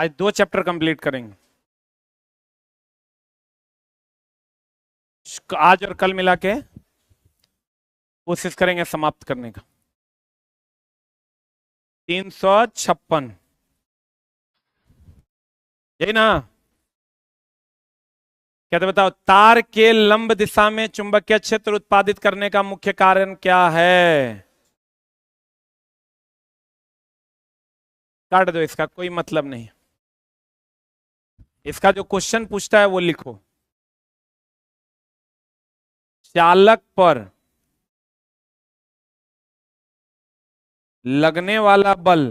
आज 2 chapter complete करेंगे, आज और कल मिला के कोशिश करेंगे समाप्त करने का। 356, यही ना? कहते बताओ, तार के लंब दिशा में चुंबकीय क्षेत्र उत्पादित करने का मुख्य कारण क्या है? काट दो, इसका कोई मतलब नहीं। इसका जो क्वेश्चन पूछता है वो लिखो। चालक पर लगने वाला बल,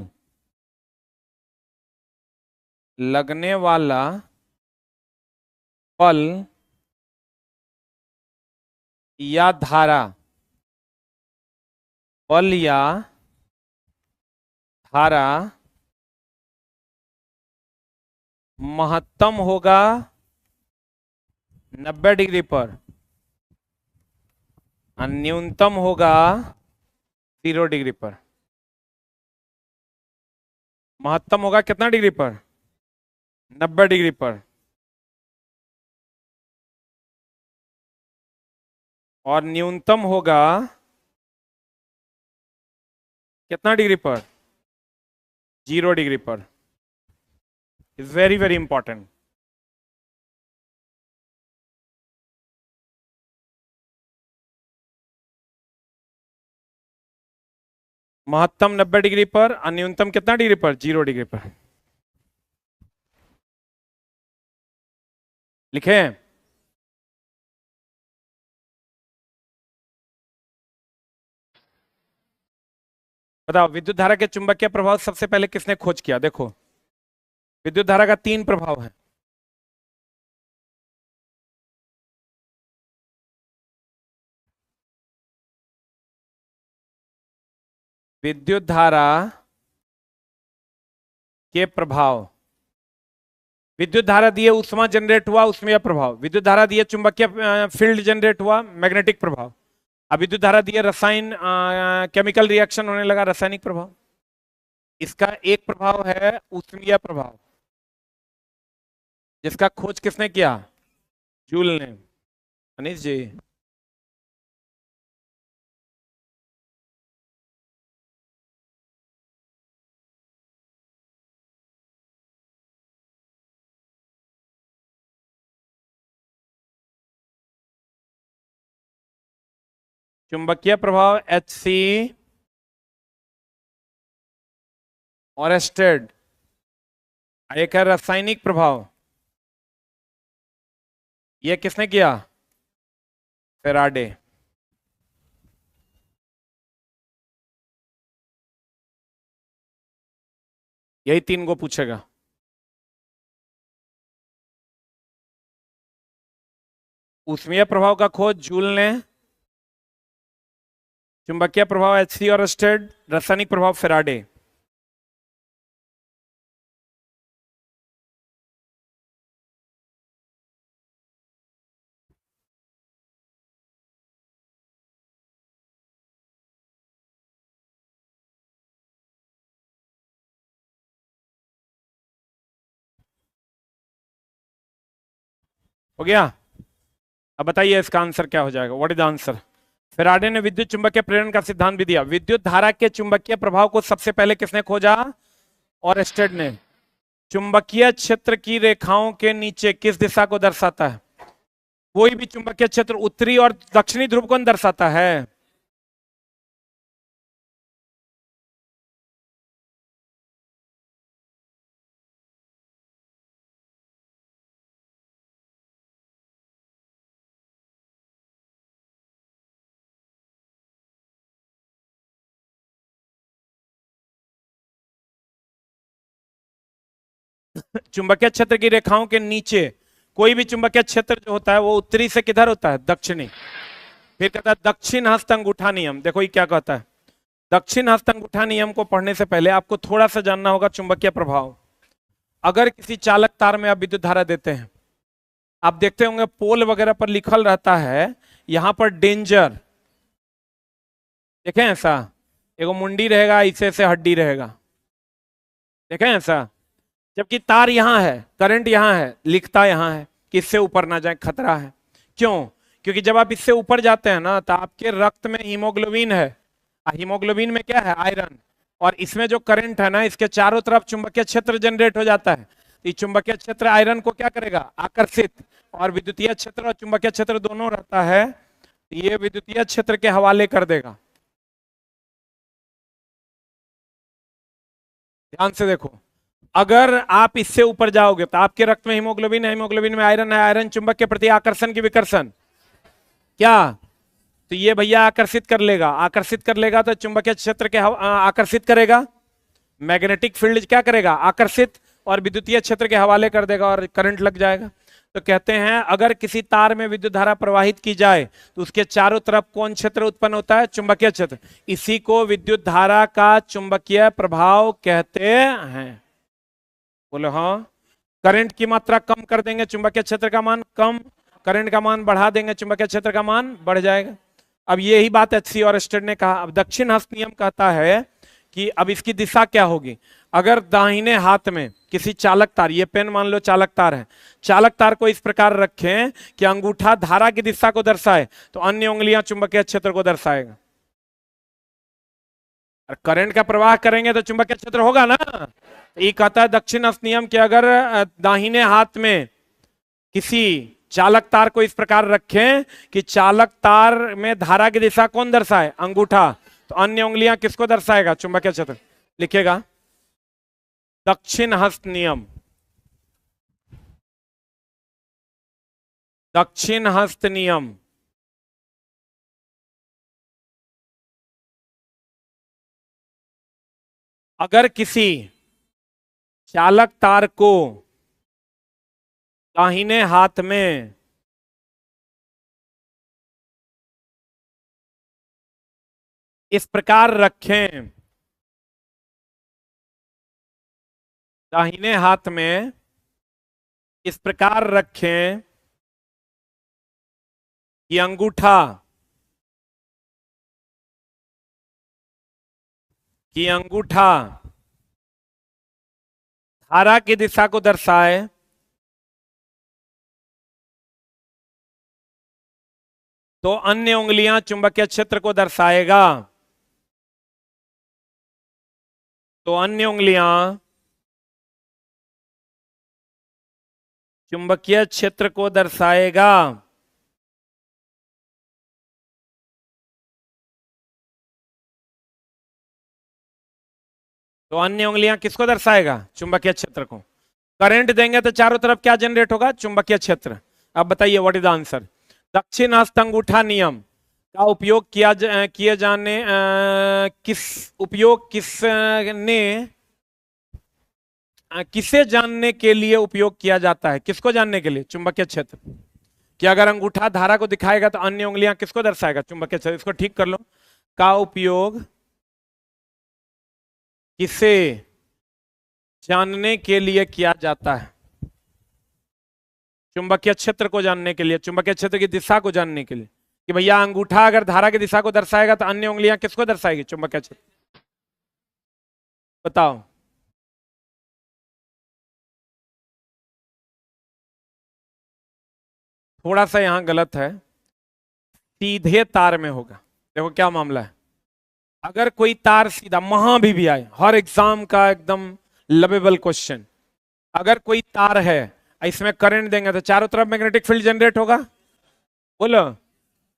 लगने वाला बल या धारा, बल या धारा महत्तम होगा 90 डिग्री पर और न्यूनतम होगा 0 डिग्री पर। महत्तम होगा कितना डिग्री पर? 90 डिग्री पर। और न्यूनतम होगा कितना डिग्री पर? 0 डिग्री पर। Is very very important. महत्तम 90 डिग्री पर और न्यूनतम कितना डिग्री पर? 0 डिग्री पर। लिखे? बताओ, विद्युत धारा के चुंबकीय प्रभाव सबसे पहले किसने खोज किया? देखो, विद्युत धारा का 3 प्रभाव है। विद्युत धारा के प्रभाव, विद्युत धारा दिए उष्मा जनरेट हुआ, उष्मीय प्रभाव। विद्युत धारा दिए चुंबकीय फील्ड जनरेट हुआ, मैग्नेटिक प्रभाव। अब विद्युत धारा दिए रसायन, केमिकल रिएक्शन होने लगा, रासायनिक प्रभाव। इसका एक प्रभाव है उष्मीय प्रभाव, जिसका खोज किसने किया? जूल ने। अनिश जी, चुंबकीय प्रभाव Hc और एस्टेड। एक है रासायनिक प्रभाव, यह किसने किया? फेराडे। यही 3 को पूछेगा। ऊष्मीय प्रभाव का खोज जूल ने, चुंबकीय प्रभाव Hc और एस्टेड, रासायनिक प्रभाव फेराडे। हो गया? अब बताइए इसका आंसर क्या हो जाएगा? What is the answer? Faraday ने विद्युत चुंबकीय प्रेरण का सिद्धांत भी दिया। विद्युत धारा के चुंबकीय प्रभाव को सबसे पहले किसने खोजा? ऑरेस्टेड ने। चुंबकीय क्षेत्र की रेखाओं के नीचे किस दिशा को दर्शाता है? कोई भी चुंबकीय क्षेत्र उत्तरी और दक्षिणी ध्रुव को दर्शाता है। चुंबकीय क्षेत्र की रेखाओं के नीचे कोई भी चुंबकीय क्षेत्र जो होता है वो उत्तरी से किधर होता है? दक्षिणी। फिर कहता है दक्षिण हस्त अंगूठा नियम। देखो ये क्या कहता है। दक्षिण हस्त अंगूठा नियम को पढ़ने से पहले आपको थोड़ा सा जानना होगा चुंबकीय प्रभाव। अगर किसी चालक तार में आप विद्युत धारा देते हैं, आप देखते होंगे पोल वगैरह पर लिखल रहता है यहां पर डेंजर। देखें ऐसा? एगो मुंडी रहेगा, इसे से हड्डी रहेगा। देखें ऐसा? जबकि तार यहां है, करंट यहां है, लिखता यहां है कि इससे ऊपर ना जाए, खतरा है। क्यों? क्योंकि जब आप इससे ऊपर जाते हैं ना तो आपके रक्त में हीमोग्लोबिन है, हीमोग्लोबिन में क्या है? आयरन। और इसमें जो करंट है ना, इसके चारों तरफ चुंबकीय क्षेत्र जनरेट हो जाता है। तो ये चुंबकीय क्षेत्र आयरन को क्या करेगा? आकर्षित। और विद्युतीय क्षेत्र और चुंबकीय क्षेत्र दोनों रहता है, ये विद्युतीय क्षेत्र के हवाले कर देगा। ध्यान से देखो, अगर आप इससे ऊपर जाओगे तो आपके रक्त में हीमोग्लोबिन है, हीमोग्लोबिन में आयरन है, आयरन चुंबक के प्रति आकर्षण की विकर्षण, क्या? तो ये भैया आकर्षित कर लेगा, आकर्षित कर लेगा तो चुंबकीय क्षेत्र के आकर्षित करेगा, मैग्नेटिक फील्ड क्या करेगा? आकर्षित, और विद्युतीय क्षेत्र के हवाले कर देगा और करंट लग जाएगा। तो कहते हैं अगर किसी तार में विद्युत धारा प्रवाहित की जाए तो उसके चारों तरफ कौन क्षेत्र उत्पन्न होता है? चुंबकीय क्षेत्र। इसी को विद्युत धारा का चुंबकीय प्रभाव कहते हैं। बोलो हाँ। करंट की मात्रा कम कर देंगे, चुंबकीय क्षेत्र का मान कम, करंट का मान बढ़ा देंगे, चुंबकीय क्षेत्र का मान बढ़ जाएगा। अब यही बात एचसी और स्टेड ने कहा। अब दक्षिण हस्त नियम कहता है कि अब इसकी दिशा क्या होगी? अगर दाहिने हाथ में किसी चालक तार, ये पेन मान लो चालक तार है, चालक तार को इस प्रकार रखें कि अंगूठा धारा की दिशा को दर्शाए, तो अन्य उंगलियां चुंबकीय क्षेत्र को दर्शाएगा। करंट का प्रवाह करेंगे तो चुंबकीय क्षेत्र होगा ना। ये कहता है दक्षिण हस्त नियम कि अगर दाहिने हाथ में किसी चालक तार को इस प्रकार रखें कि चालक तार में धारा की दिशा कौन दर्शाए? अंगूठा, तो अन्य उंगलियां किसको दर्शाएगा? चुंबकीय क्षेत्र। लिखेगा दक्षिण हस्त नियम, दक्षिण हस्त नियम अगर किसी चालक तार को दाहिने हाथ में इस प्रकार रखें, दाहिने हाथ में इस प्रकार रखें कि अंगूठा, कि अंगूठा धारा की दिशा को दर्शाए, तो अन्य उंगलियां चुंबकीय क्षेत्र को दर्शाएगा, तो अन्य उंगलियां चुंबकीय क्षेत्र को दर्शाएगा। तो अन्य उंगलियां किसको दर्शाएगा? चुंबकीय क्षेत्र को। करंट देंगे तो चारों तरफ क्या जनरेट होगा? चुंबकीय क्षेत्र। अब बताइए व्हाट इज द आंसर? दक्षिण हस्त अंगूठा नियम का उपयोग किए जाने किस उपयोग किस ने किसे जानने के लिए उपयोग किया जाता है? किसको जानने के लिए? चुंबकीय क्षेत्र। कि अगर अंगूठा धारा को दिखाएगा तो अन्य उंगलियां किसको दर्शाएगा? चुंबकीय क्षेत्र। इसको ठीक कर लो। का उपयोग किसे जानने के लिए किया जाता है? चुंबकीय क्षेत्र को जानने के लिए, चुंबकीय क्षेत्र की दिशा को जानने के लिए। कि भैया अंगूठा अगर धारा की दिशा को दर्शाएगा तो अन्य उंगलियां किसको दर्शाएगी? चुंबकीय क्षेत्र। बताओ। थोड़ा सा यहां गलत है, सीधे तार में होगा। देखो क्या मामला है, अगर कोई तार सीधा, वहां भी आए, हर एग्जाम का एकदम लवेबल क्वेश्चन, अगर कोई तार है इसमें करंट देंगे तो चारों तरफ मैग्नेटिक फील्ड जनरेट होगा। बोलो।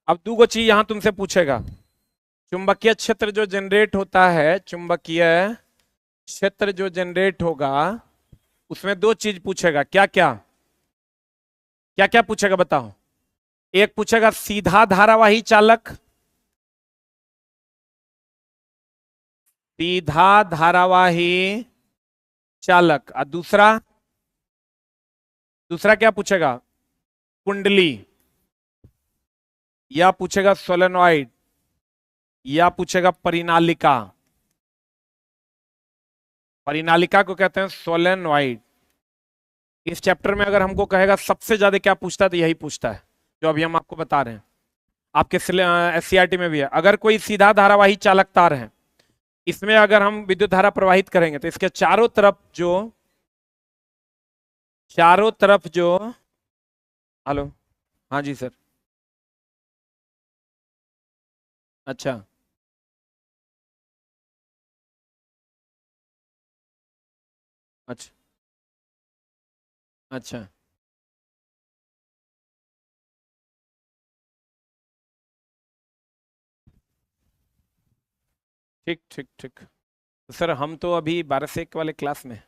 अब दो चीज यहां तुमसे पूछेगा, चुंबकीय क्षेत्र जो जनरेट होता है, चुंबकीय क्षेत्र जो जनरेट होगा उसमें दो चीज पूछेगा। क्या क्या? क्या क्या पूछेगा बताओ? एक पूछेगा सीधा धारावाही चालक, सीधा धारावाही चालक, और दूसरा, दूसरा क्या पूछेगा? कुंडली, या पूछेगा सोलेनॉइड, या पूछेगा परिनालिका। परिनालिका को कहते हैं सोलेनॉइड। इस चैप्टर में अगर हमको कहेगा सबसे ज्यादा क्या पूछता है तो यही पूछता है जो अभी हम आपको बता रहे हैं। आपके एससीईआरटी में भी है। अगर कोई सीधा धारावाही चालक तार है, इसमें अगर हम विद्युत धारा प्रवाहित करेंगे तो इसके चारों तरफ जो चारों तरफ जो, हेलो, हाँ जी सर, अच्छा अच्छा अच्छा, ठीक ठीक ठीक। तो सर हम तो अभी 12 से 1 वाले क्लास में हैं।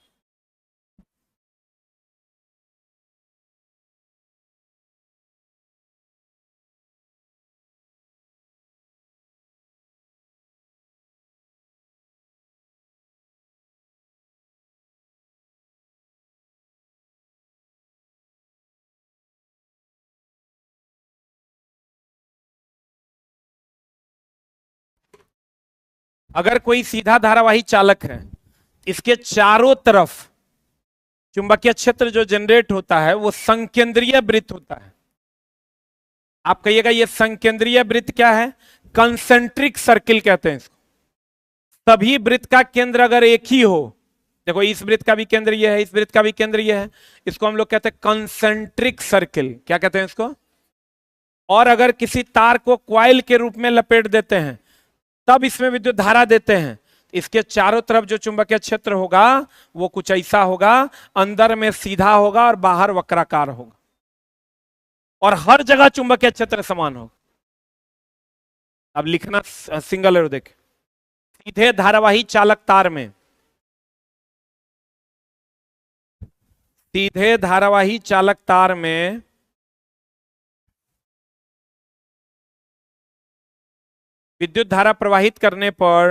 अगर कोई सीधा धारावाही चालक है, इसके चारों तरफ चुंबकीय क्षेत्र जो जनरेट होता है वो संकेंद्रीय वृत्त होता है। आप कहिएगा ये संकेंद्रीय वृत्त क्या है? कंसेंट्रिक सर्किल कहते हैं इसको। सभी वृत्त का केंद्र अगर एक ही हो, देखो इस वृत्त का भी केंद्र ये है, इस वृत्त का भी केंद्र ये है, इसको हम लोग कहते हैं कंसेंट्रिक सर्किल। क्या कहते हैं इसको? और अगर किसी तार को क्वाइल के रूप में लपेट देते हैं, तब इसमें विद्युत धारा देते हैं, इसके चारों तरफ जो चुंबकीय क्षेत्र होगा वो कुछ ऐसा होगा, अंदर में सीधा होगा और बाहर वक्राकार होगा, और हर जगह चुंबकीय क्षेत्र समान होगा। अब लिखना सिंगल एरो देख, सीधे धारावाही चालक तार में, सीधे धारावाही चालक तार में विद्युत धारा प्रवाहित करने पर,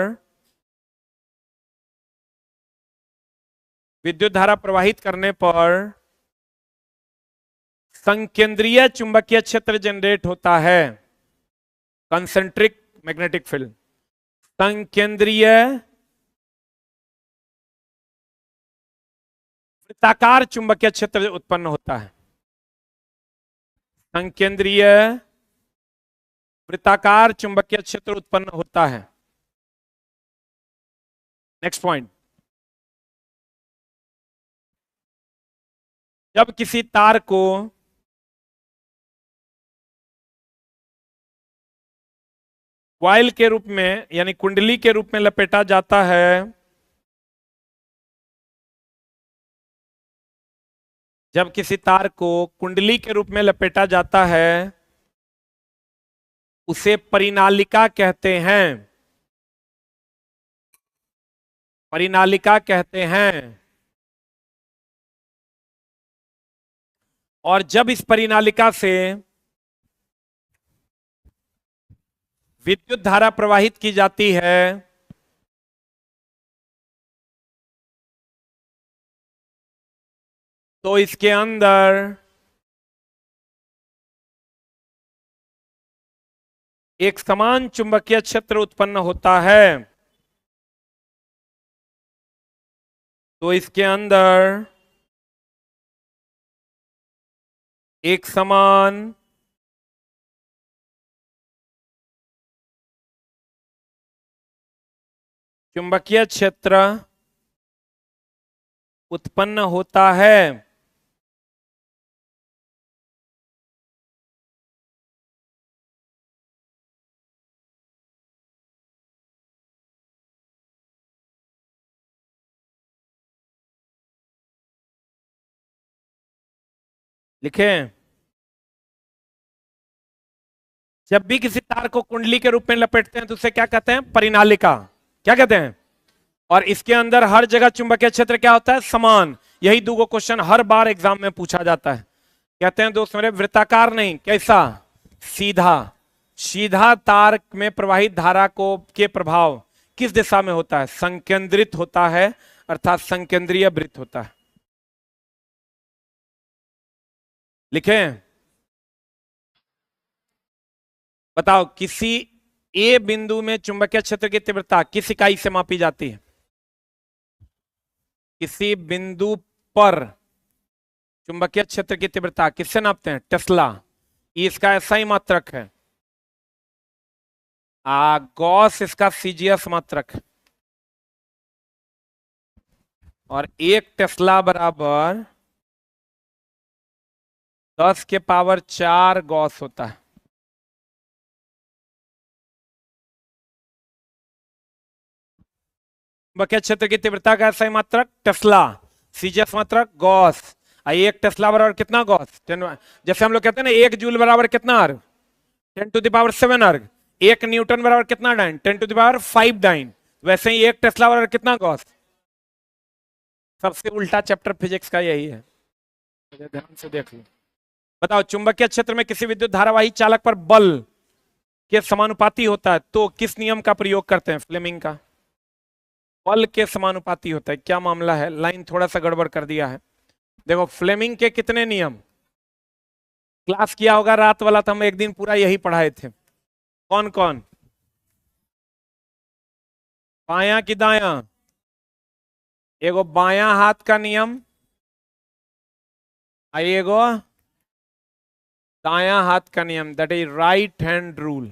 विद्युत धारा प्रवाहित करने पर संकेंद्रीय चुंबकीय क्षेत्र जनरेट होता है, कंसेंट्रिक मैग्नेटिक फील्ड। संकेंद्रीय वृत्ताकार चुंबकीय क्षेत्र उत्पन्न होता है, संकेंद्रीय वृत्ताकार चुंबकीय क्षेत्र उत्पन्न होता है। नेक्स्ट पॉइंट, जब किसी तार को कॉइल के रूप में यानी कुंडली के रूप में लपेटा जाता है, जब किसी तार को कुंडली के रूप में लपेटा जाता है उसे परिनालिका कहते हैं, परिनालिका कहते हैं। और जब इस परिनालिका से विद्युत धारा प्रवाहित की जाती है तो इसके अंदर एक समान चुंबकीय क्षेत्र उत्पन्न होता है, तो इसके अंदर एक समान चुंबकीय क्षेत्र उत्पन्न होता है। लिखें, जब भी किसी तार को कुंडली के रूप में लपेटते हैं तो उसे क्या कहते हैं? परिनालिका। क्या कहते हैं? और इसके अंदर हर जगह चुंबकीय क्षेत्र क्या होता है? समान। यही दो क्वेश्चन हर बार एग्जाम में पूछा जाता है। कहते हैं दोस्त मेरे, वृत्ताकार नहीं, कैसा? सीधा। सीधा तार में प्रवाहित धारा को के प्रभाव किस दिशा में होता है? संकेंद्रित होता है, अर्थात संकेंद्रीय वृत्त होता है। लिखें, बताओ किसी ए बिंदु में चुंबकीय क्षेत्र की तीव्रता किस इकाई से मापी जाती है? किसी बिंदु पर चुंबकीय क्षेत्र की तीव्रता किससे नापते हैं? टेस्ला। ये इसका ऐसा ही मात्रक है। गॉस इसका सीजीएस मात्रक है। और 1 टेस्ला बराबर 10⁴ गॉस होता है। चुंबकीय क्षेत्र की तीव्रता का सही मात्रक टेस्ला, सीजीएस मात्रक गॉस। एक टेस्ला बराबर कितना गॉस? 10। जैसे हम लोग कहते हैं ना, 1 जूल बराबर कितना अर्ग? 10⁻7 अर्ग। 1 न्यूटन बराबर कितना डाइन? 10⁵ डाइन। वैसे ही 1 टेस्ला बराबर कितना गॉस? सबसे उल्टा चैप्टर फिजिक्स का यही है, मुझे ध्यान से देख लो। बताओ, चुंबकीय क्षेत्र में किसी विद्युत धारावाही चालक पर बल के समानुपाती होता है तो किस नियम का प्रयोग करते हैं? फ्लेमिंग का। बल के समानुपाती होता है, क्या मामला है? लाइन थोड़ा सा गड़बड़ कर दिया है। देखो, फ्लेमिंग के कितने नियम क्लास किया होगा रात वाला, तो हम एक दिन पूरा यही पढ़ाए थे। कौन कौन? बायां की दायां? एगो बायां हाथ का नियम, एगो दायां हाथ का नियम, that is right hand rule.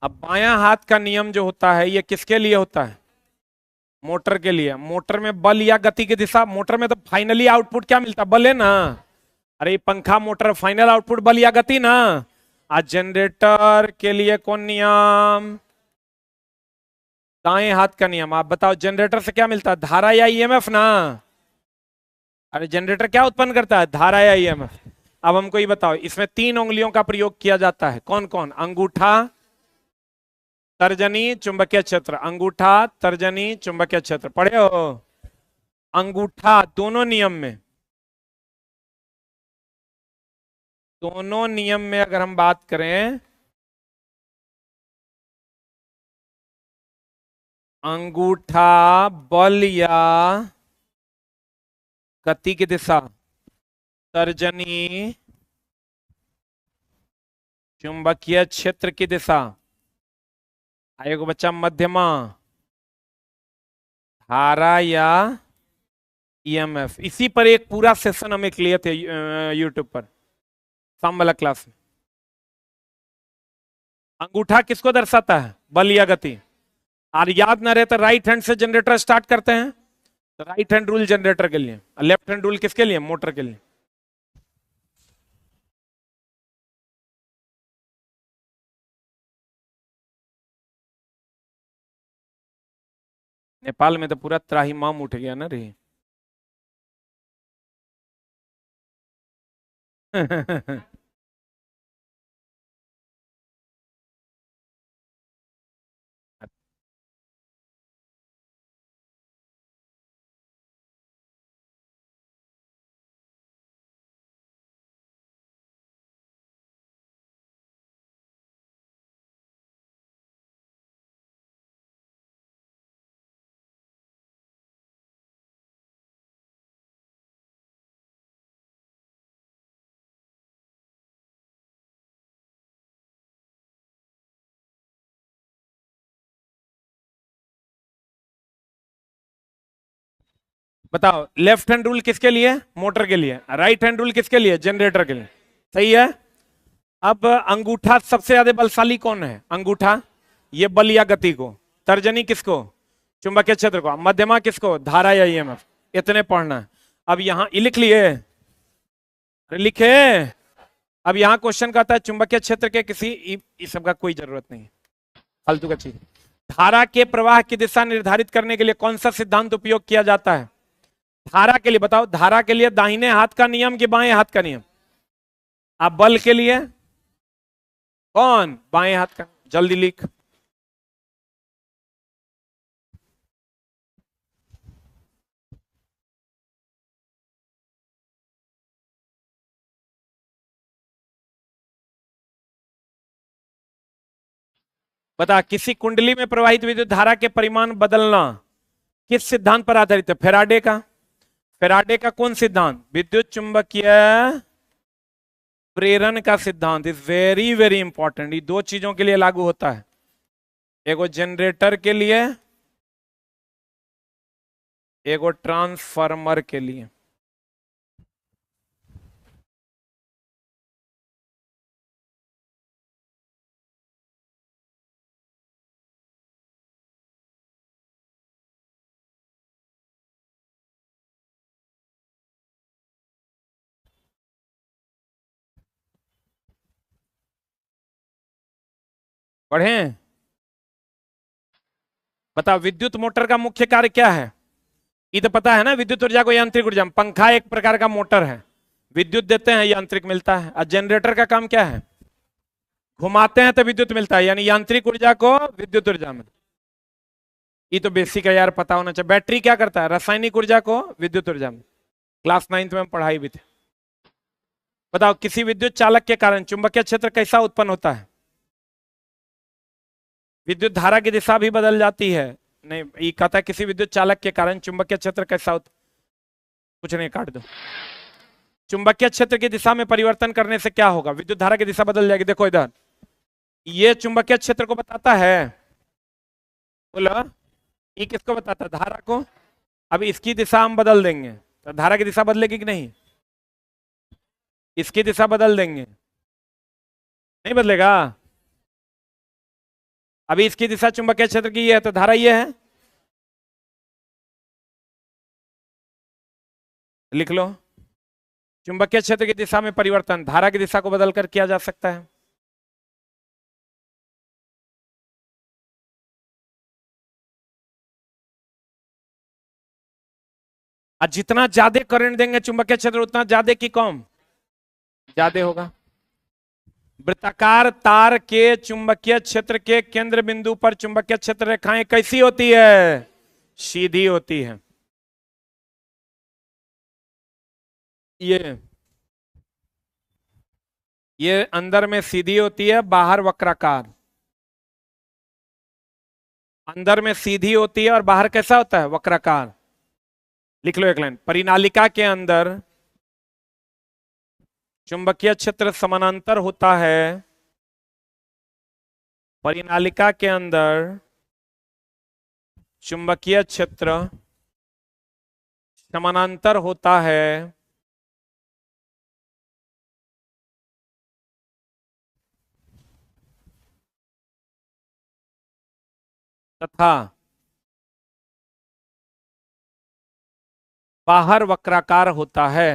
अब बायां हाथ का नियम जो होता है, ये किसके लिए होता है? मोटर के लिए। मोटर में बल या गति की दिशा, मोटर में तो फाइनली आउटपुट क्या मिलता? बल है ना। अरे पंखा मोटर फाइनल आउटपुट बल या गति ना। आज जनरेटर के लिए कौन नियम? दाएं हाथ का नियम। आप बताओ, जनरेटर से क्या मिलता है? धारा या ईएमएफ ना। अरे जनरेटर क्या उत्पन्न करता है? धारा या ईएमएफ। अब हमको ये बताओ, इसमें 3 उंगलियों का प्रयोग किया जाता है, कौन कौन? अंगूठा, तर्जनी, चुंबकीय क्षेत्र। अंगूठा, तर्जनी, चुंबकीय क्षेत्र, पढ़े हो? अंगूठा दोनों नियम में, दोनों नियम में अगर हम बात करें, अंगूठा बल या गति की दिशा, तर्जनी चुंबकीय क्षेत्र की दिशा, आएगा बच्चा मध्यमा धारा या ईएमएफ। इसी पर एक पूरा सेशन हम एक लिए थे यूट्यूब पर, शाम वाला क्लास में। अंगूठा किसको दर्शाता है? बल या गति। और याद ना रहे तो राइट हैंड से जनरेटर स्टार्ट करते हैं, तो राइट हैंड रूल जनरेटर के लिए, लेफ्ट हैंड रूल किसके लिए? मोटर के लिए। नेपाल में तो पूरा त्राहिमाम उठ गया ना रे। बताओ, लेफ्ट हैंड रूल किसके लिए? मोटर के लिए। राइट हैंड रूल किसके लिए? जनरेटर के लिए। सही है। अब अंगूठा सबसे ज्यादा बलशाली कौन है? अंगूठा, ये बल या गति को। तर्जनी किसको? चुंबकीय क्षेत्र को। मध्यमा किसको? धारा या ईएमएफ। इतने पढ़ना है। अब यहां लिख लिए? अरे लिखे। अब यहां क्वेश्चन कहता है चुंबकीय क्षेत्र के किसी, इस सब का कोई जरूरत नहीं, फालतू का चीज। धारा के प्रवाह की दिशा निर्धारित करने के लिए कौन सा सिद्धांत उपयोग किया जाता है? धारा के लिए बताओ, धारा के लिए दाहिने हाथ का नियम कि बाएं हाथ का नियम? आप बल के लिए कौन? बाएं हाथ का। जल्दी लिख। बता, किसी कुंडली में प्रवाहित विद्युत धारा के परिमाण बदलना किस सिद्धांत पर आधारित है? फेराडे का। फेराडे का कौन सिद्धांत? विद्युत चुंबकीय प्रेरण का सिद्धांत इज वेरी वेरी इंपॉर्टेंट। ये 2 चीजों के लिए लागू होता है, एगो जनरेटर के लिए, एगो ट्रांसफार्मर के लिए। पढ़े? बताओ विद्युत मोटर का मुख्य कार्य क्या है? ये तो पता है ना, विद्युत ऊर्जा को यांत्रिक ऊर्जा। पंखा एक प्रकार का मोटर है, विद्युत देते हैं यांत्रिक मिलता है। और जनरेटर का काम क्या है? घुमाते हैं तो विद्युत मिलता है, यानी यांत्रिक ऊर्जा को विद्युत ऊर्जा में। ये तो बेसिक है यार, पता होना चाहिए। बैटरी क्या करता है? रासायनिक ऊर्जा को विद्युत ऊर्जा में। क्लास 9th में हम पढ़ाई भी थे। बताओ किसी विद्युत चालक के कारण चुंबकीय क्षेत्र कैसा उत्पन्न होता है? विद्युत धारा की दिशा भी बदल जाती है। नहीं, ये कहता है किसी विद्युत चालक के कारण चुंबकीय क्षेत्र कैसा कुछ नहीं, काट दो। चुंबकीय क्षेत्र की दिशा में परिवर्तन करने से क्या होगा? विद्युत धारा की दिशा बदल जाएगी। देखो इधर, ये चुंबकीय क्षेत्र को बताता है। बोला, ये किसको बताता है? धारा को। अब इसकी दिशा हम बदल देंगे तो धारा की दिशा बदलेगी कि नहीं? इसकी दिशा बदल देंगे, नहीं बदलेगा। अभी इसकी दिशा चुंबकीय क्षेत्र की है तो धारा ये है, लिख लो। चुंबकीय क्षेत्र की दिशा में परिवर्तन धारा की दिशा को बदलकर किया जा सकता है। और जितना ज्यादा करंट देंगे चुंबकीय क्षेत्र, उतना ज्यादा की कम? ज्यादा होगा। वृत्ताकार तार के चुंबकीय क्षेत्र के केंद्र बिंदु पर चुंबकीय क्षेत्र रेखाएं कैसी होती है? सीधी होती है। ये अंदर में सीधी होती है, बाहर वक्राकार। अंदर में सीधी होती है और बाहर कैसा होता है? वक्राकार। लिख लो एक लाइन, परिनालिका के अंदर चुंबकीय क्षेत्र समानांतर होता है। परिनालिका के अंदर चुंबकीय क्षेत्र समानांतर होता है तथा बाहर वक्राकार होता है।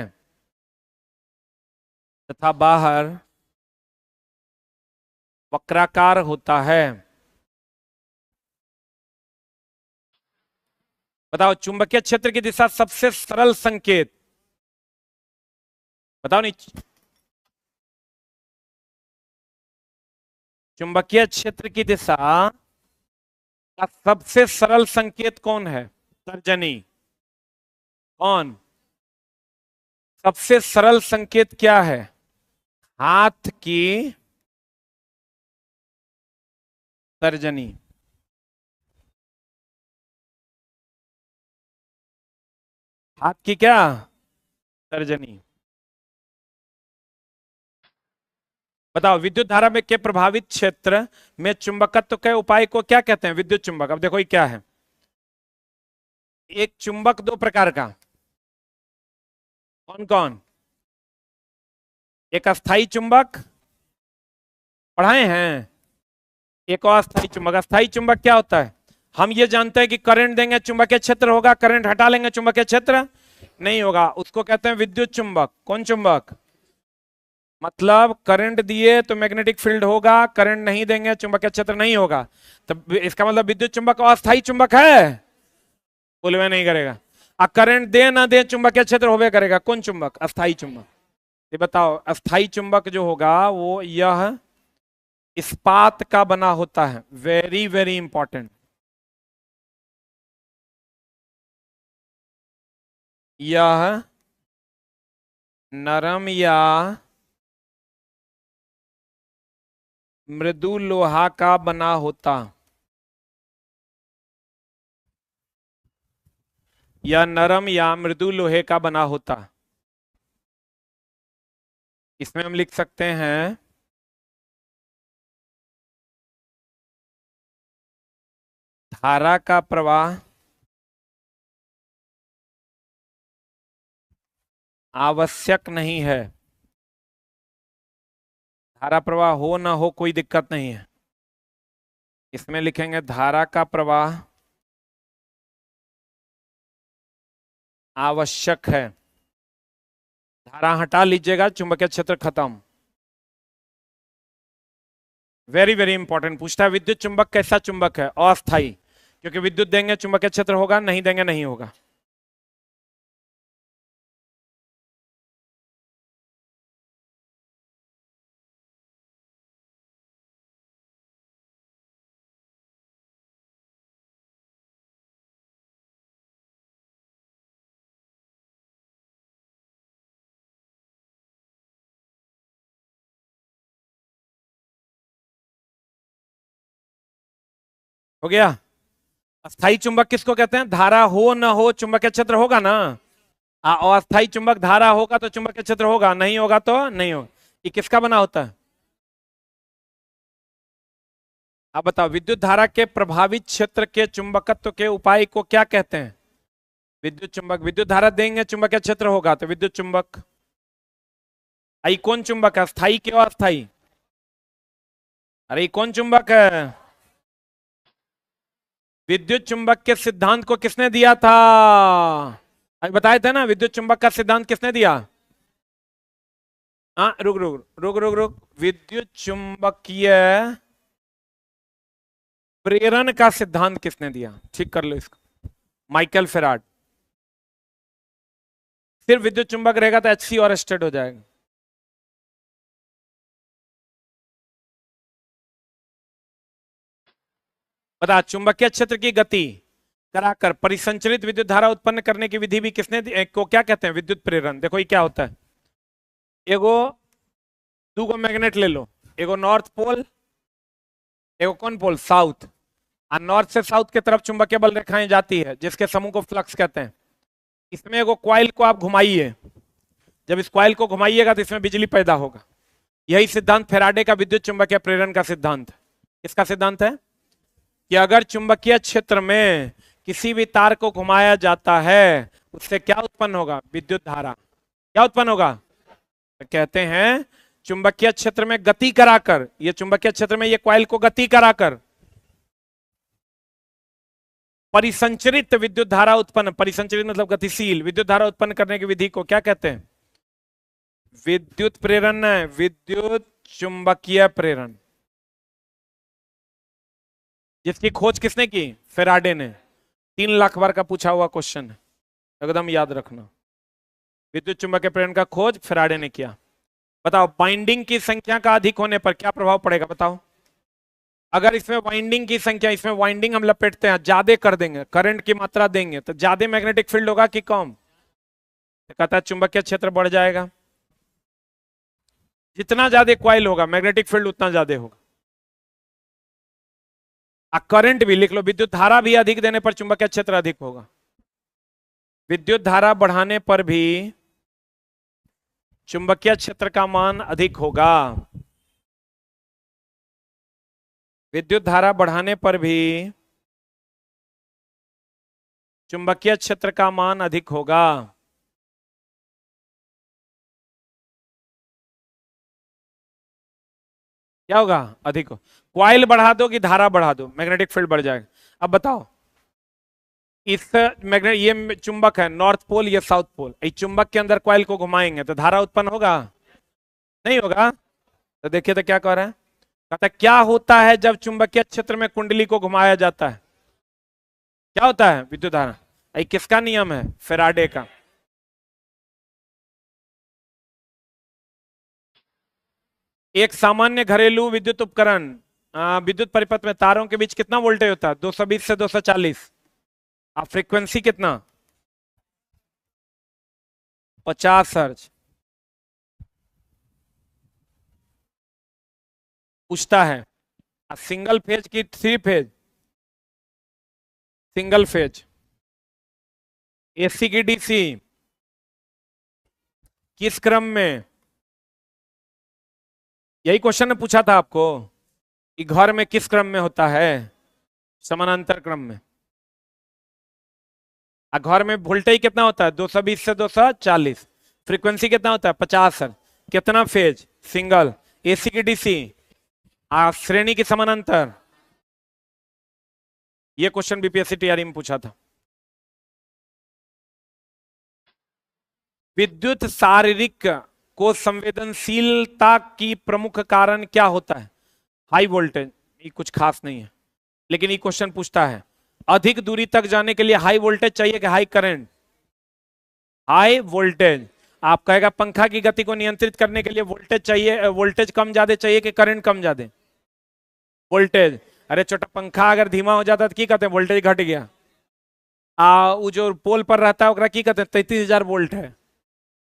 तथा बाहर वक्राकार होता है। बताओ चुंबकीय क्षेत्र की दिशा सबसे सरल संकेत बताओ। नहीं, चुंबकीय क्षेत्र की दिशा का सबसे सरल संकेत कौन है? तर्जनी। कौन? सबसे सरल संकेत क्या है? हाथ की तर्जनी। हाथ की क्या? तर्जनी। बताओ विद्युत धारा में के प्रभावित क्षेत्र में चुंबकत्व के उपाय को क्या कहते हैं? विद्युत चुंबक। अब देखो ये क्या है, एक चुंबक दो प्रकार का। कौन कौन? एक अस्थाई चुंबक, पढ़ाए हैं। एक और अस्थाई चुंबक। अस्थाई चुंबक क्या होता है? हम ये जानते हैं कि करंट देंगे चुंबकीय क्षेत्र होगा, करंट हटा लेंगे चुंबकीय क्षेत्र नहीं होगा। उसको कहते हैं विद्युत चुंबक। कौन चुंबक? मतलब करंट दिए तो मैग्नेटिक फील्ड होगा, करंट नहीं देंगे चुंबकीय क्षेत्र नहीं होगा। तो इसका मतलब विद्युत चुंबक अस्थाई चुंबक है, बोलवे नहीं करेगा। आ करंट दे ना दे चुंबकीय क्षेत्र होवे करेगा। कौन चुंबक? अस्थाई चुंबक। ये बताओ अस्थाई चुंबक जो होगा वो यह इस्पात का बना होता है। Very very important. यह नरम या मृदु लोहा का बना होता। यह नरम या मृदु लोहे का बना होता। इसमें हम लिख सकते हैं धारा का प्रवाह आवश्यक नहीं है। धारा प्रवाह हो ना हो कोई दिक्कत नहीं है। इसमें लिखेंगे धारा का प्रवाह आवश्यक है। धारा हटा लीजिएगा चुंबकीय क्षेत्र खत्म। वेरी वेरी इंपॉर्टेंट पूछता है, विद्युत चुंबक कैसा चुंबक है? अस्थाई, क्योंकि विद्युत देंगे चुंबकीय क्षेत्र होगा, नहीं देंगे नहीं होगा। हो गया। अस्थाई चुंबक किसको कहते हैं? धारा हो ना हो चुंबकीय क्षेत्र होगा ना। अस्थाई चुंबक, धारा होगा तो चुंबकीय क्षेत्र होगा, नहीं होगा तो नहीं होगा। ये किसका बना होता है? आप बताओ, विद्युत धारा के प्रभावित क्षेत्र के चुंबकत्व के उपाय को क्या कहते हैं? विद्युत चुंबक। विद्युत धारा देंगे चुंबकीय क्षेत्र होगा तो विद्युत चुंबक। आई कौन चुंबक है? स्थायी के अस्थाई? अरे ये कौन चुंबक है? विद्युत चुंबक के सिद्धांत को किसने दिया था? अभी बताए थे ना, विद्युत चुंबक का सिद्धांत किसने दिया? हाँ, रुक रुक रुक रुक रुक, विद्युत चुंबकीय प्रेरण का सिद्धांत किसने दिया? ठीक कर लो इसको, माइकल फेराड। सिर्फ विद्युत चुंबक रहेगा तो एचसी और स्टेट हो जाएगा। बता, चुंबकीय क्षेत्र की गति कराकर परिसंचरित विद्युत धारा उत्पन्न करने की विधि भी किसने को क्या कहते हैं? विद्युत प्रेरण। देखो ये क्या होता है, एगो दूगो मैग्नेट ले लो, एगो नॉर्थ पोल, एगो कौन पोल? साउथ। और नॉर्थ से साउथ की तरफ चुंबकीय बल रेखाएं जाती है जिसके समूह को फ्लक्स कहते हैं। इसमें एगो कॉइल को आप घुमाइए, जब इस कॉइल को घुमाइएगा तो इसमें बिजली पैदा होगा। यही सिद्धांत फेराडे का विद्युत चुंबकीय प्रेरण का सिद्धांत है। किसका सिद्धांत है? कि अगर चुंबकीय क्षेत्र में किसी भी तार को घुमाया जाता है उससे क्या उत्पन्न होगा? विद्युत धारा। क्या उत्पन्न होगा? तो कहते हैं चुंबकीय क्षेत्र में गति कराकर, ये चुंबकीय क्षेत्र में ये कॉइल को गति कराकर परिसंचरित विद्युत धारा उत्पन्न, परिसंचरित मतलब गतिशील विद्युत धारा उत्पन्न करने की विधि को क्या कहते हैं? विद्युत प्रेरण है, विद्युत चुंबकीय प्रेरण। जिसकी खोज किसने की? फेराडे ने। 3 लाख बार का पूछा हुआ क्वेश्चन है, एकदम याद रखना। विद्युत चुंबकीय प्रेरण का खोज फेराडे ने किया। बताओ, बाइंडिंग की संख्या का अधिक होने पर क्या प्रभाव पड़ेगा? बताओ। अगर इसमें वाइंडिंग की संख्या, इसमें वाइंडिंग हम लपेटते हैं, ज्यादा कर देंगे, करंट की मात्रा देंगे तो ज्यादा मैग्नेटिक फील्ड होगा कि कम? तो कहता है चुंबकीय क्षेत्र बढ़ जाएगा। जितना ज्यादा कॉइल होगा मैग्नेटिक फील्ड उतना ज्यादा होगा। करंट भी लिख लो, विद्युत धारा भी अधिक देने पर चुंबकीय क्षेत्र अधिक होगा। विद्युत धारा बढ़ाने पर भी चुंबकीय क्षेत्र का मान अधिक होगा। विद्युत धारा बढ़ाने पर भी चुंबकीय क्षेत्र का मान अधिक होगा। क्या होगा? अधिक हो। कॉइल बढ़ा दो कि धारा बढ़ा दो, मैग्नेटिक फील्ड बढ़ जाएगा। अब बताओ, इस मैग्नेट, ये चुंबक है नॉर्थ पोल, ये साउथ पोल, इस चुंबक के अंदर कॉइल को घुमाएंगे तो धारा उत्पन्न होगा? नहीं होगा। तो देखिए तो क्या कह रहा है, कहता है क्या होता है जब चुंबकीय क्षेत्र में कुंडली को घुमाया जाता है? क्या होता है? विद्युत धारा। ये किसका नियम है? फेराडे का। एक सामान्य घरेलू विद्युत उपकरण, विद्युत परिपथ में तारों के बीच कितना वोल्टेज होता है? 220 से 240। आप फ्रीक्वेंसी कितना? 50 हर्ट्ज। पूछता है सिंगल फेज की three phase? Single phase. AC की डीसी? किस क्रम में? यही क्वेश्चन ने पूछा था आपको कि घर में किस क्रम में होता है? समानांतर क्रम में। घर में वोल्टेज कितना होता है? 220 से 240। फ्रीक्वेंसी कितना होता है? 50 हर्ट्ज। कितना फेज? सिंगल। एसी की डीसी? श्रेणी की समानांतर। ये क्वेश्चन बीपीएससी टीआरई में पूछा था। विद्युत शारीरिक को संवेदनशीलता की प्रमुख कारण क्या होता है? हाई वोल्टेज, ये कुछ खास नहीं है, लेकिन ये क्वेश्चन पूछता है अधिक दूरी तक जाने के लिए हाई वोल्टेज चाहिए कि हाई करंट? High voltage. आप कहेगा पंखा की गति को नियंत्रित करने के लिए वोल्टेज चाहिए, वोल्टेज कम ज्यादा चाहिए कि करंट कम ज्यादा? वोल्टेज। अरे छोटा पंखा अगर धीमा हो जाता तो की कहते हैं वोल्टेज घट गया। वो जो पोल पर रहता है ओकरा की कहते हैं 33,000 वोल्ट है।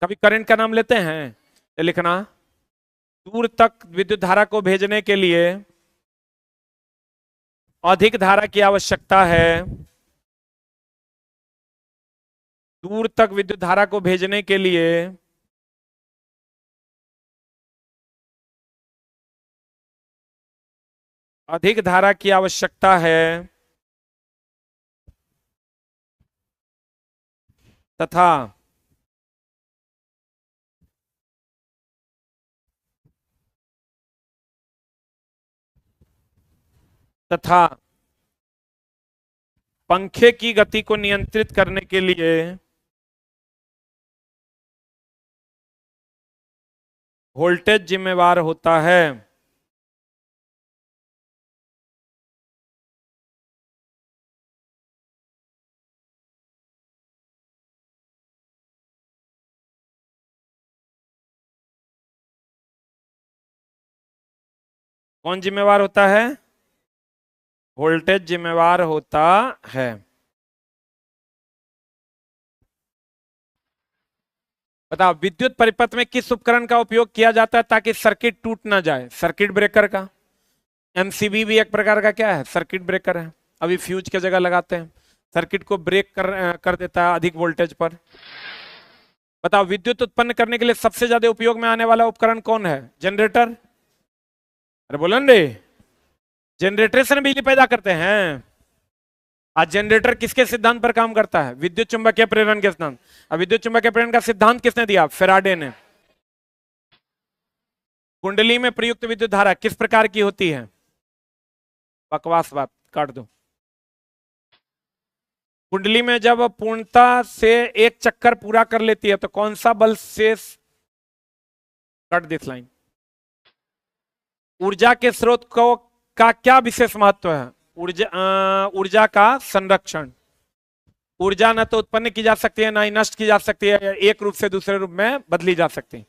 कभी करंट का नाम लेते हैं? ये लिखना, दूर तक विद्युत धारा को भेजने के लिए अधिक धारा की आवश्यकता है, दूर तक विद्युत धारा को भेजने के लिए अधिक धारा की आवश्यकता है तथा तथा पंखे की गति को नियंत्रित करने के लिए वोल्टेज जिम्मेवार होता है। कौन जिम्मेवार होता है? वोल्टेज जिम्मेवार होता है। बताओ विद्युत परिपथ में किस उपकरण का उपयोग किया जाता है ताकि सर्किट टूट ना जाए? सर्किट ब्रेकर का। एमसीबी भी एक प्रकार का क्या है? सर्किट ब्रेकर है। अभी फ्यूज की जगह लगाते हैं, सर्किट को ब्रेक कर देता है अधिक वोल्टेज पर। बताओ विद्युत उत्पन्न करने के लिए सबसे ज्यादा उपयोग में आने वाला उपकरण कौन है? जनरेटर। अरे बोलो रे, जनरेटर से बिजली पैदा करते हैं। आज जनरेटर किसके सिद्धांत पर काम करता है? विद्युत चुंबकीय प्रेरण के सिद्धांत। अब विद्युत चुंबकीय प्रेरण का सिद्धांत किसने दिया? फेराडे ने। कुंडली में प्रयुक्त विद्युत धारा किस प्रकार की होती है? बकवास बात काट दो। कुंडली में जब पूर्णता से एक चक्कर पूरा कर लेती है तो कौन सा बल शेष? Cut this line. ऊर्जा के स्रोत को का क्या विशेष महत्व है? ऊर्जा का संरक्षण। ऊर्जा न तो उत्पन्न की जा सकती है ना ही नष्ट की जा सकती है, एक रूप से दूसरे रूप में बदली जा सकती है,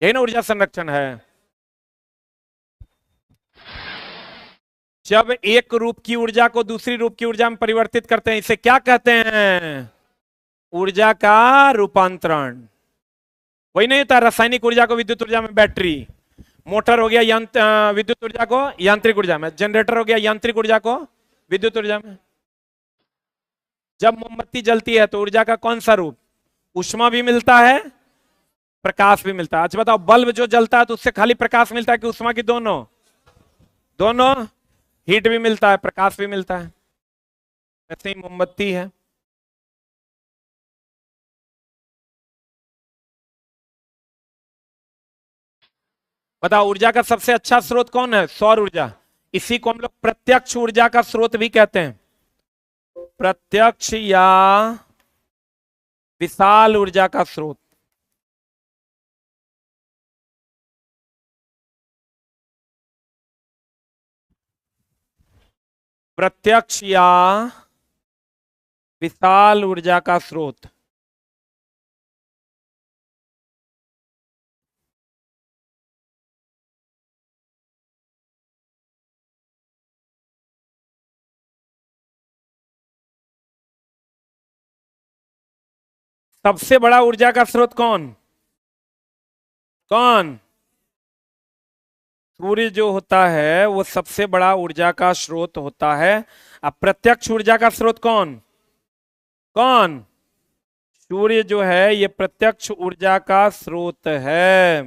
यही ना ऊर्जा संरक्षण है। जब एक रूप की ऊर्जा को दूसरी रूप की ऊर्जा में परिवर्तित करते हैं इसे क्या कहते हैं? ऊर्जा का रूपांतरण। वही नहीं होता रासायनिक ऊर्जा को विद्युत ऊर्जा में बैटरी, मोटर हो गया विद्युत ऊर्जा को यांत्रिक ऊर्जा में, जनरेटर हो गया यांत्रिक ऊर्जा को विद्युत ऊर्जा में। जब मोमबत्ती जलती है तो ऊर्जा का कौन सा रूप? ऊष्मा भी मिलता है, प्रकाश भी मिलता है। अच्छा बताओ बल्ब जो जलता है तो उससे खाली प्रकाश मिलता है कि ऊष्मा की? दोनों। दोनों। हीट भी मिलता है, प्रकाश भी मिलता है। ऐसे ही मोमबत्ती है। बताओ ऊर्जा का सबसे अच्छा स्रोत कौन है? सौर ऊर्जा। इसी को हम लोग प्रत्यक्ष ऊर्जा का स्रोत भी कहते हैं। प्रत्यक्ष या विशाल ऊर्जा का स्रोत। प्रत्यक्ष या विशाल ऊर्जा का स्रोत। सबसे बड़ा ऊर्जा का स्रोत कौन? कौन? सूर्य जो होता है वो सबसे बड़ा ऊर्जा का स्रोत होता है। अब प्रत्यक्ष ऊर्जा का स्रोत कौन? कौन? सूर्य जो है ये प्रत्यक्ष ऊर्जा का स्रोत है।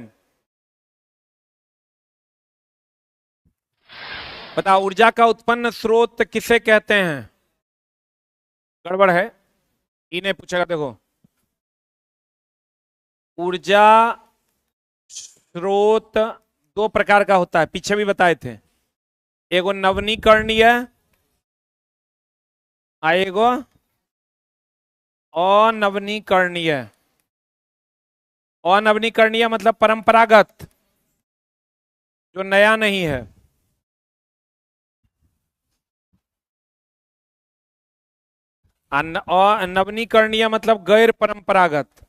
बता ऊर्जा का उत्पन्न स्रोत किसे कहते हैं? गड़बड़ है, इन्हें पूछेगा। देखो ऊर्जा स्रोत दो प्रकार का होता है, पीछे भी बताए थे। एगो नवनीकरणीय, एगो अनवनीकरणीय। अनवनीकरणीय मतलब परंपरागत, जो नया नहीं है। और नवनीकरणीय मतलब गैर परंपरागत।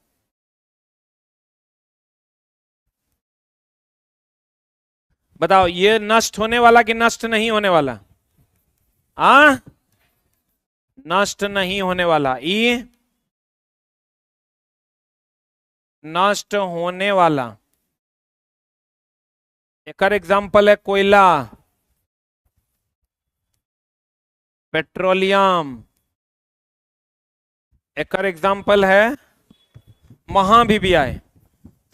बताओ ये नष्ट होने वाला कि नष्ट नहीं होने वाला? आ नष्ट नहीं होने वाला। ई नष्ट होने वाला। एक एग्जाम्पल है कोयला, पेट्रोलियम। एक एग्जाम्पल है महाभिवियाय,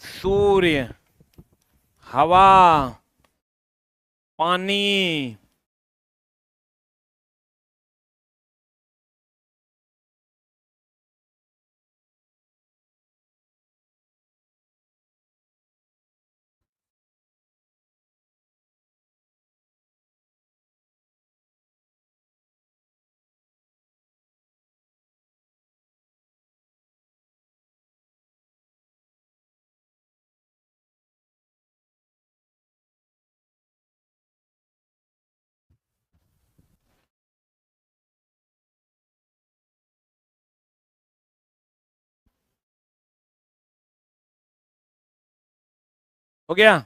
सूर्य, हवा, पानी। हो गया।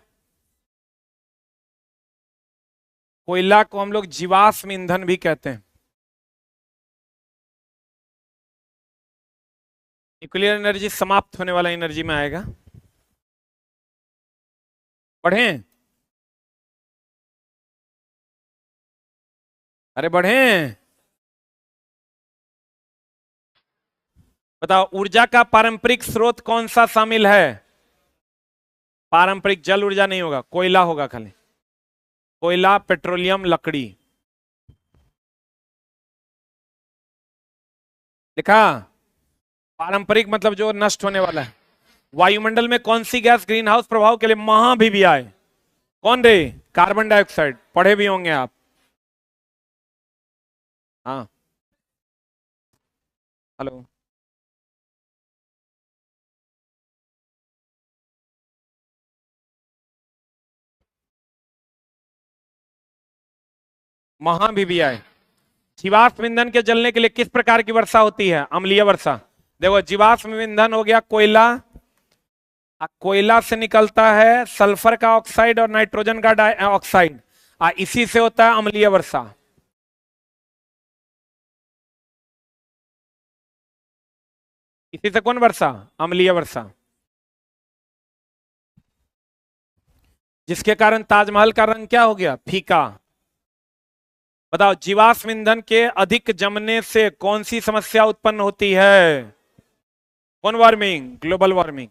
कोयला को हम लोग जीवाश्म ईंधन भी कहते हैं। न्यूक्लियर एनर्जी समाप्त होने वाला एनर्जी में आएगा। बढ़े? अरे बढ़े। बताओ ऊर्जा का पारंपरिक स्रोत कौन सा शामिल है? पारंपरिक जल ऊर्जा नहीं होगा, कोयला होगा खाली। कोयला, पेट्रोलियम, लकड़ी। देखा? पारंपरिक मतलब जो नष्ट होने वाला है। वायुमंडल में कौन सी गैस ग्रीन हाउस प्रभाव के लिए महाभिवियाय? कौन रे? Carbon dioxide. पढ़े भी होंगे आप। हाँ। हेलो। महाभिवियाय। जीवाश्म ईंधन के जलने के लिए किस प्रकार की वर्षा होती है? अम्लीय वर्षा। देखो जीवाश्म ईंधन हो गया कोयला, कोयला से निकलता है सल्फर का ऑक्साइड और नाइट्रोजन का डाइऑक्साइड, इसी से होता है अम्लीय वर्षा। इसी से कौन वर्षा? अम्लीय वर्षा। जिसके कारण ताजमहल का रंग क्या हो गया? फीका। बताओ जीवाश्म ईंधन के अधिक जमने से कौन सी समस्या उत्पन्न होती है? कौन वार्मिंग? Global warming.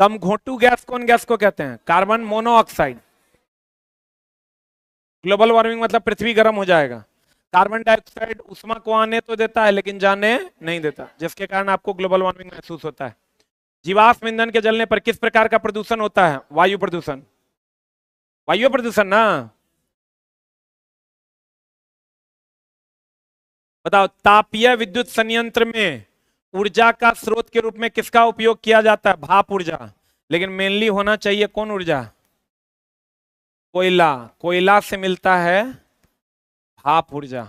दम घोंटू गैस कौन गैस को कहते हैं? Carbon monoxide. ग्लोबल वार्मिंग मतलब पृथ्वी गर्म हो जाएगा। कार्बन डाइऑक्साइड उष्मा को आने तो देता है लेकिन जाने नहीं देता, जिसके कारण आपको ग्लोबल वार्मिंग महसूस होता है। जीवाश्म ईंधन के जलने पर किस प्रकार का प्रदूषण होता है? वायु प्रदूषण। वायु प्रदूषण ना। बताओ तापीय विद्युत संयंत्र में ऊर्जा का स्रोत के रूप में किसका उपयोग किया जाता है? भाप ऊर्जा। लेकिन मेनली होना चाहिए कौन ऊर्जा? कोयला। कोयला से मिलता है भाप ऊर्जा।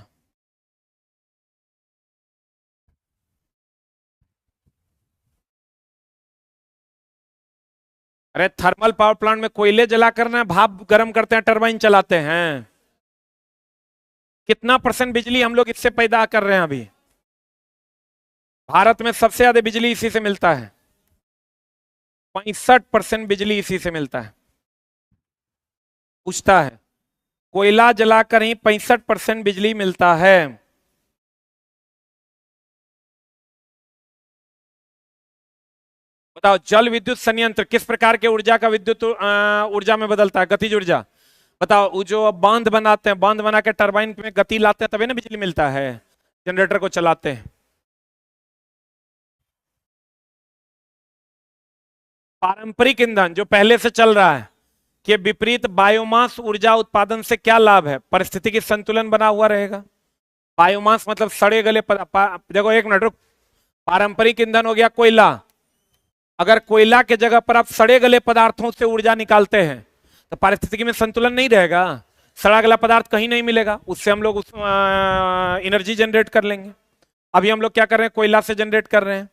अरे थर्मल पावर प्लांट में कोयले जलाकर ना भाप गर्म करते हैं, टरबाइन चलाते हैं। कितना % बिजली हम लोग इससे पैदा कर रहे हैं अभी? भारत में सबसे ज्यादा बिजली इसी से मिलता है। 65% बिजली इसी से मिलता है। पूछता है कोयला जलाकर ही 65% बिजली मिलता है। बताओ जल विद्युत संयंत्र किस प्रकार के ऊर्जा का विद्युत ऊर्जा में बदलता है? गतिज ऊर्जा। बताओ वो जो बांध बनाते हैं, बांध बना के टरबाइन में गति लाते हैं तभी ना बिजली मिलता है, जनरेटर को चलाते हैं। पारंपरिक ईंधन जो पहले से चल रहा है के विपरीत बायोमास ऊर्जा उत्पादन से क्या लाभ है? परिस्थितिकी संतुलन बना हुआ रहेगा। बायोमास मतलब सड़े गले देखो एक मिनट रुक। पारंपरिक ईंधन हो गया कोयला। अगर कोयला के जगह पर आप सड़े गले पदार्थों से ऊर्जा निकालते हैं तो पारिस्थितिकी में संतुलन नहीं रहेगा। सड़ा गला पदार्थ कहीं नहीं मिलेगा, उससे हम लोग उस एनर्जी जनरेट कर लेंगे। अभी हम लोग क्या कर रहे हैं, कोयला से जनरेट कर रहे हैं।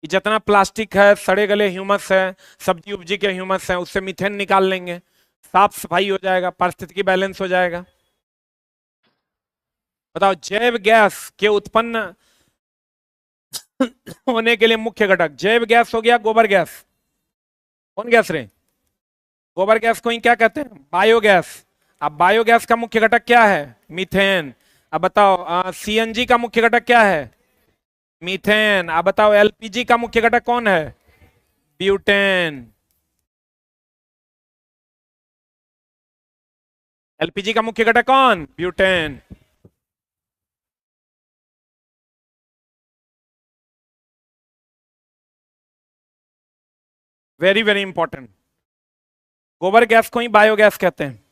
कि जितना प्लास्टिक है, सड़े गले ह्यूमस है, सब्जी उब्जी के ह्यूमस है, उससे मीथेन निकाल लेंगे, साफ सफाई हो जाएगा, पारिस्थितिकी बैलेंस हो जाएगा। बताओ, जैव गैस के उत्पन्न होने के लिए मुख्य घटक, जैव गैस हो गया गोबर गैस। कौन गैस रे? गोबर गैस को ही क्या कहते हैं, बायोगैस। अब बायोगैस का मुख्य घटक क्या है, मीथेन। अब बताओ सीएनजी का मुख्य घटक क्या है, मीथेन। अब बताओ एलपीजी का मुख्य घटक कौन है, ब्यूटेन। एलपीजी का मुख्य घटक कौन, ब्यूटेन। Very very important. गोबर गैस को ही बायोगैस कहते हैं।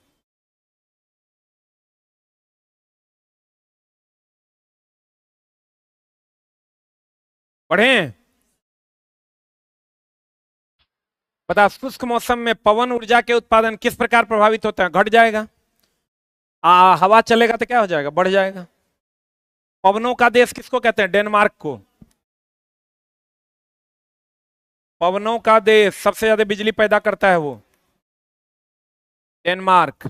पढ़े? बता, शुष्क मौसम में पवन ऊर्जा के उत्पादन किस प्रकार प्रभावित होता है, घट जाएगा। हवा चलेगा तो क्या हो जाएगा, बढ़ जाएगा। पवनों का देश किसको कहते हैं, डेनमार्क को। पवनों का देश सबसे ज्यादा बिजली पैदा करता है वो, डेनमार्क।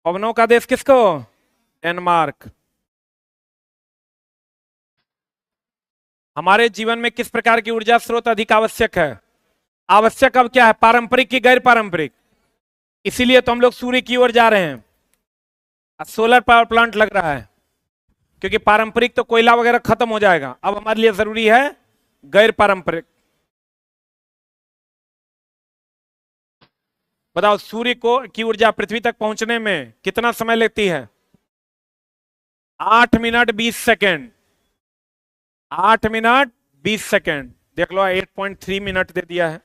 पवनों का देश किसको, डेनमार्क। हमारे जीवन में किस प्रकार की ऊर्जा स्रोत अधिक आवश्यक है, आवश्यक अब क्या है, पारंपरिक की गैर पारंपरिक। इसीलिए तो हम लोग सूर्य की ओर जा रहे हैं, सोलर पावर प्लांट लग रहा है, क्योंकि पारंपरिक तो कोयला वगैरह खत्म हो जाएगा, अब हमारे लिए जरूरी है गैर पारंपरिक। बताओ, सूर्य को की ऊर्जा पृथ्वी तक पहुंचने में कितना समय लेती है, 8 मिनट 20 सेकेंड। 8 मिनट 20 सेकेंड, देख लो 8.3 मिनट दे दिया है।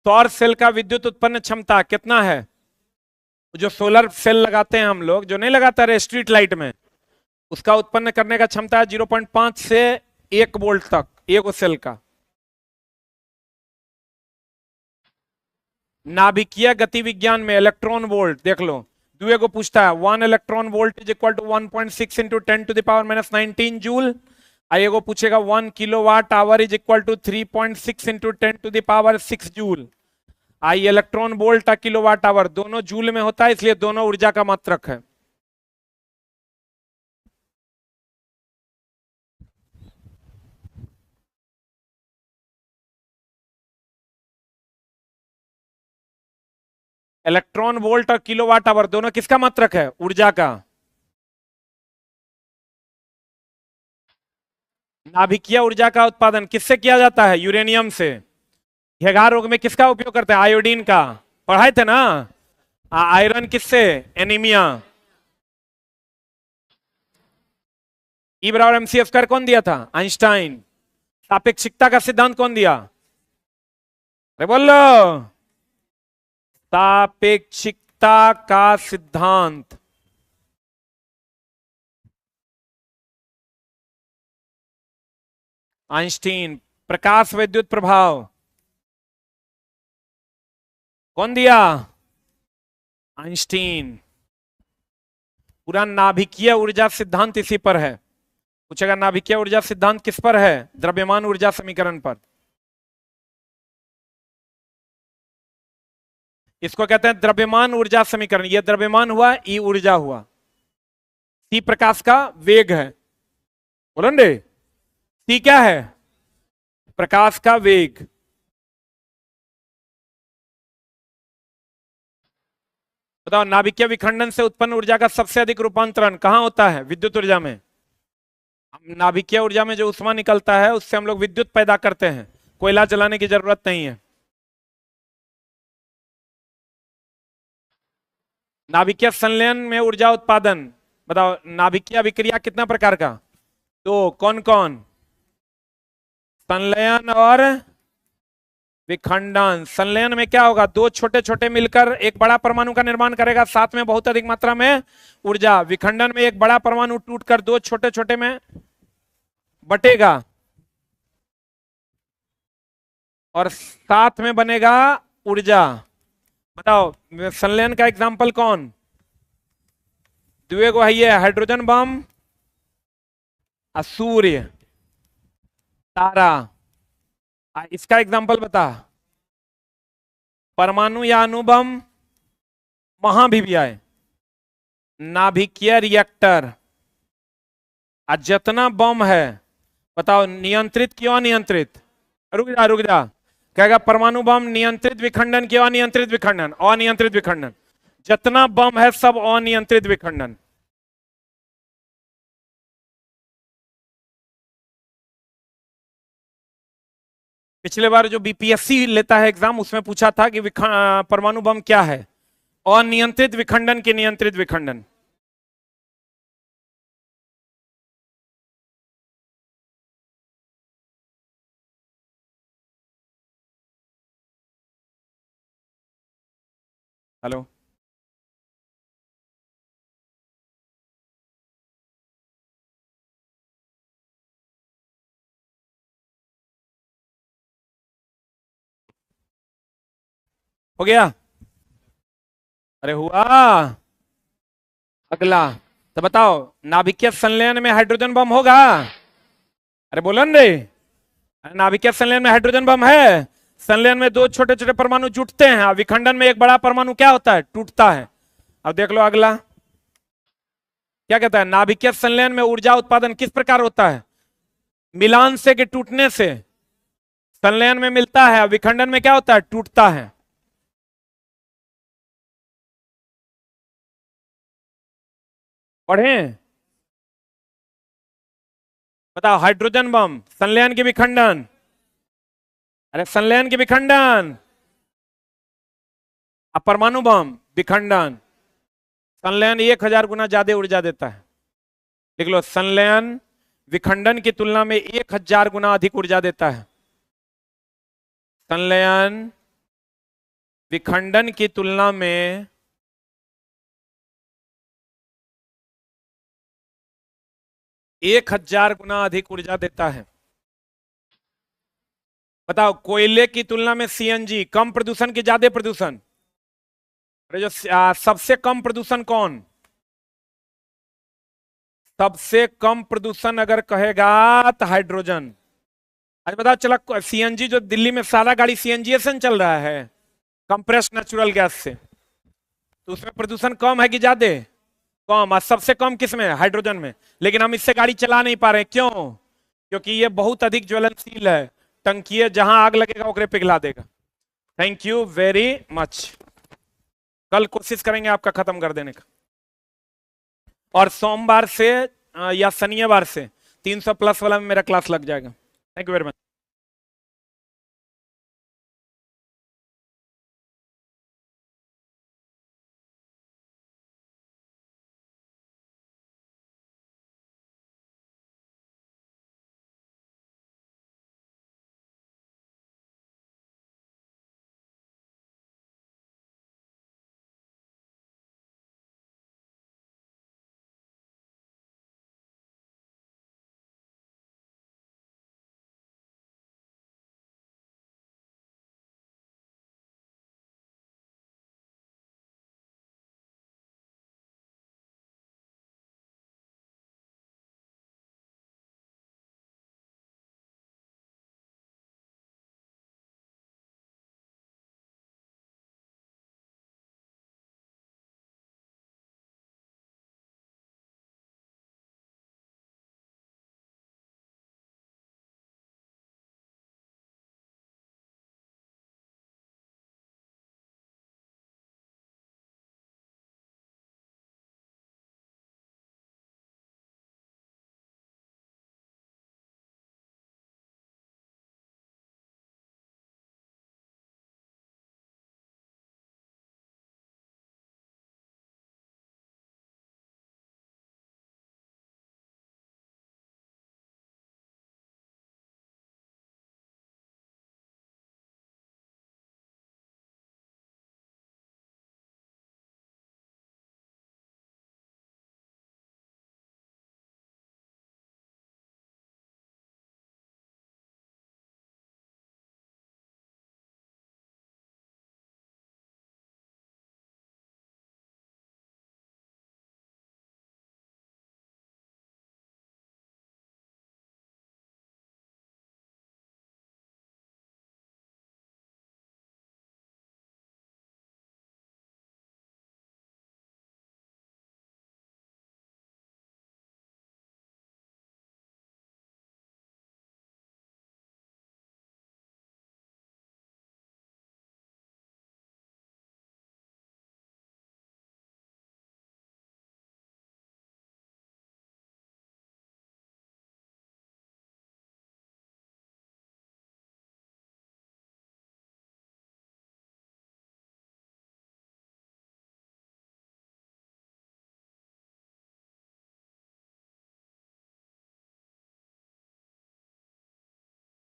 सौर सेल का विद्युत उत्पन्न क्षमता कितना है, जो सोलर सेल लगाते हैं हम लोग, जो नहीं लगाता है स्ट्रीट लाइट में, उसका उत्पन्न करने का क्षमता है 0.5 से 1 वोल्ट तक, एक सेल का। नाभिकीय गति विज्ञान में इलेक्ट्रॉन वोल्ट देख लो, दुए को पूछता है 1 electron volt is equal to 1.6 into 10⁻⁻19 joule. आइए को पूछेगा 1 kilowatt hour is equal to 3.6 into 10⁻6 joule. आई इलेक्ट्रॉन वोल्ट का किलोवाट आवर दोनों जूल में होता है, इसलिए दोनों ऊर्जा का मात्रक है। इलेक्ट्रॉन वोल्ट और किलोवाट आवर दोनों किसका मात्रक है, ऊर्जा का। नाभिकीय ऊर्जा का उत्पादन किससे किया जाता है, यूरेनियम से। घेघा रोग में किसका उपयोग करते हैं, आयोडीन का, पढ़ाए थे ना। आयरन किससे, एनीमिया। ई बराबर एमसी स्क्वायर कौन दिया था, आइंस्टाइन। सापेक्षिकता का सिद्धांत कौन दिया, अरे बोलो, सापेक्षिकता का सिद्धांत आइंस्टीन। प्रकाश विद्युत प्रभाव कौन दिया, आइंस्टीन। पूरा नाभिकीय ऊर्जा सिद्धांत इसी पर है। पूछेगा नाभिकीय ऊर्जा सिद्धांत किस पर है, द्रव्यमान ऊर्जा समीकरण पर। इसको कहते हैं द्रव्यमान ऊर्जा समीकरण। ये द्रव्यमान हुआ, ई ऊर्जा हुआ, सी प्रकाश का वेग है, बोलो रे। सी क्या है, प्रकाश का वेग। बताओ, नाभिकीय विखंडन से उत्पन्न ऊर्जा का सबसे अधिक रूपांतरण कहां होता है, विद्युत ऊर्जा में। हम नाभिकीय ऊर्जा में जो ऊष्मा निकलता है उससे हम लोग विद्युत पैदा करते हैं, कोयला जलाने की जरूरत नहीं है। नाभिकीय संलयन में ऊर्जा उत्पादन, बताओ नाभिकीय अभिक्रिया कितना प्रकार का, तो कौन कौन, संलयन और विखंडन। संलयन में क्या होगा, दो छोटे छोटे मिलकर एक बड़ा परमाणु का निर्माण करेगा, साथ में बहुत अधिक मात्रा में ऊर्जा। विखंडन में एक बड़ा परमाणु टूटकर दो छोटे छोटे में बटेगा और साथ में बनेगा ऊर्जा। बताओ संलयन का एग्जाम्पल कौन? द्वितीय को है ये हाइड्रोजन बम, सूर्य, तारा। इसका एग्जाम्पल बता, परमाणु या अणुबम, महाभिव्याय, नाभिकीय रिएक्टर। जितना बम है बताओ नियंत्रित क्यों अनियंत्रित? रुक जा कहेगा परमाणु बम नियंत्रित विखंडन क्यों अनियंत्रित विखंडन? अनियंत्रित विखंडन। जितना बम है सब अनियंत्रित विखंडन। पिछले बार जो बीपीएससी लेता है एग्जाम उसमें पूछा था कि परमाणु बम क्या है? अनियंत्रित विखंडन के नियंत्रित विखंडन। हेलो, हो गया? अरे हुआ। अगला तो बताओ नाभिकीय संलयन में हाइड्रोजन बम होगा? अरे बोलो न रे, नाभिकीय संलयन में हाइड्रोजन बम है। संलयन में दो छोटे छोटे परमाणु जुटते हैं, विखंडन में एक बड़ा परमाणु क्या होता है? टूटता है। अब देख लो अगला क्या कहता है, नाभिकीय संलयन में ऊर्जा उत्पादन किस प्रकार होता है? मिलान से कि टूटने से? संलयन में मिलता है, विखंडन में क्या होता है? टूटता है। पढ़ें? बताओ हाइड्रोजन बम संलयन के विखंडन। अरे संलयन के विखंडन। परमाणु बम विखंडन। संलयन 1000 गुना ज्यादा ऊर्जा देता है। लिख लो, संलयन विखंडन की तुलना में 1000 गुना अधिक ऊर्जा देता है। संलयन विखंडन की तुलना में 1000 गुना अधिक ऊर्जा देता है। बताओ कोयले की तुलना में सीएनजी कम प्रदूषण की ज्यादा प्रदूषण? अरे जो सबसे कम प्रदूषण कौन? सबसे कम प्रदूषण अगर कहेगा तो हाइड्रोजन। आज बताओ चला सीएनजी जो दिल्ली में सारा गाड़ी सीएनजी से चल रहा है, कंप्रेस्ड नेचुरल गैस से, तो उसमें प्रदूषण कम है कि ज्यादा? कम। और सबसे कम किसमें? हाइड्रोजन में। लेकिन हम इससे गाड़ी चला नहीं पा रहे, क्यों? क्योंकि ये बहुत अधिक ज्वलनशील है। टंकी जहां आग लगेगा ओकरे पिघला देगा। Thank you very much. कल कोशिश करेंगे आपका खत्म कर देने का, और सोमवार से या शनिवार से 300 प्लस वाला में मेरा क्लास लग जाएगा। Thank you very much.